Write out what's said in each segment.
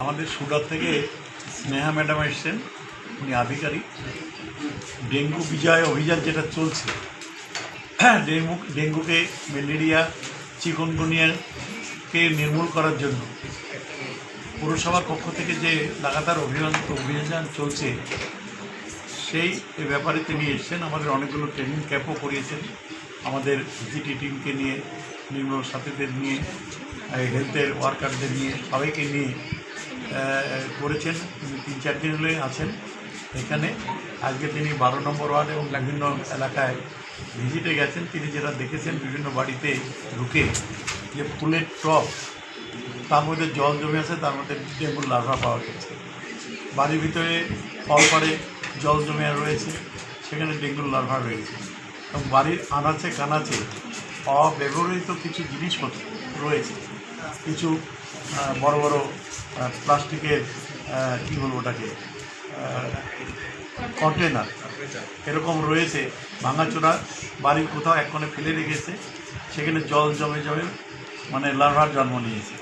আমাদের সুরাট থেকে স্নেহা ম্যাডাম এসছেন, উনি আধিকারিক। ডেঙ্গু বিজয় অভিযান যেটা চলছে, ডেঙ্গুকে, ম্যালেরিয়া, চিকুনগুনিয়াকে নির্মূল করার জন্য পৌরসভার পক্ষ থেকে যে লাগাতার অভিযান চলছে, সেই ব্যাপারে তিনি এসছেন। আমাদের অনেকগুলো ট্রেনিং ক্যাম্পও করিয়েছেন, আমাদের ভিজিটি টিমকে নিয়ে, নিম্ন সাথীদের নিয়ে, হেলথের ওয়ার্কারদের নিয়ে, সবাইকে নিয়ে করেছেন। 3-4 দিন হলে আছেন এখানে। আজকে তিনি 12 নম্বর ওয়ার্ড এবং বিভিন্ন এলাকায় ভিজিটে গেছেন। তিনি যেটা দেখেছেন, বিভিন্ন বাড়িতে ঢুকে যে ফুলের টব, তার মধ্যে জল জমে আছে, তার মধ্যে ডেঙ্গুর লার্ভা পাওয়া গেছে। বাড়ির ভিতরে কলপাড়ে জল জমে রয়েছে, সেখানে ডেঙ্গুর লার্ভা রয়েছে। এবং বাড়ির আনাচে কানাচে অব্যবহৃত কিছু জিনিসপত্র রয়েছে, কিছু বড় বড় প্লাস্টিকের কী বলবো ওটাকে, কন্টেনার এরকম রয়েছে ভাঙাচোরা, বাড়ির কোথাও এক কোণে ফেলে রেখেছে, সেখানে জল জমে জমে মানে লার্ভার জন্ম নিয়েছে।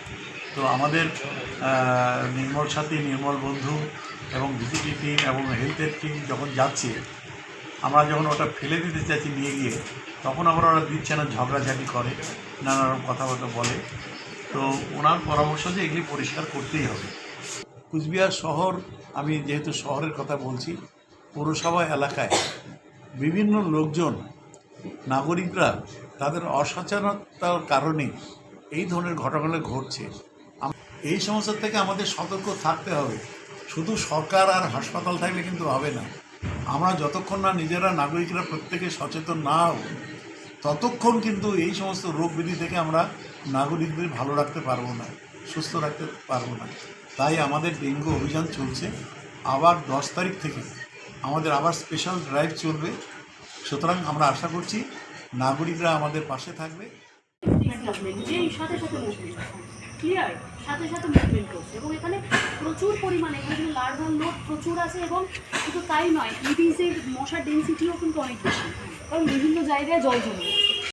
তো আমাদের নির্মল সাথী, নির্মল বন্ধু এবং ভিজিটি টিম এবং হেলথের টিম যখন যাচ্ছে, আমরা যখন ওটা ফেলে দিতে চাইছি নিয়ে গিয়ে, তখন ওরা দিচ্ছে না, ঝগড়াঝাটি করে, নানা রকম কথাবার্তা বলে। তো ওনার পরামর্শ যে এগুলি পরিষ্কার করতেই হবে। কুচবিহার শহর, আমি যেহেতু শহরের কথা বলছি, পৌরসভা এলাকায় বিভিন্ন লোকজন, নাগরিকরা তাদের অসচেতনতার কারণে এই ধরনের ঘটনা ঘটছে। এই সমস্যা থেকে আমাদের সতর্ক থাকতে হবে। শুধু সরকার আর হাসপাতাল থাকলে কিন্তু হবে না। আমরা যতক্ষণ না নিজেরা নাগরিকরা প্রত্যেকে সচেতন না হব, ততক্ষণ কিন্তু এই সমস্ত রোগ ব্যাধি থেকে আমরা নাগরিকদের ভালো রাখতে পারবো না, সুস্থ রাখতে পারবো না। তাই আমাদের ডেঙ্গু অভিযান চলছে। আবার 10 তারিখ থেকে আমাদের আবার স্পেশাল ড্রাইভ চলবে। সুতরাং আমরা আশা করছি নাগরিকরা আমাদের পাশে থাকবে। ক্লিয়ার, সাথে সাথে মুভমেন্ট করছে এবং এখানে প্রচুর পরিমাণে এখানে লার্ভাল লোড প্রচুর আছে। এবং শুধু তাই নয়, ইডিসের মশার ডেন্সিটিও কিন্তু অনেক বেশি, কারণ বিভিন্ন জায়গায় জল জমে আছে।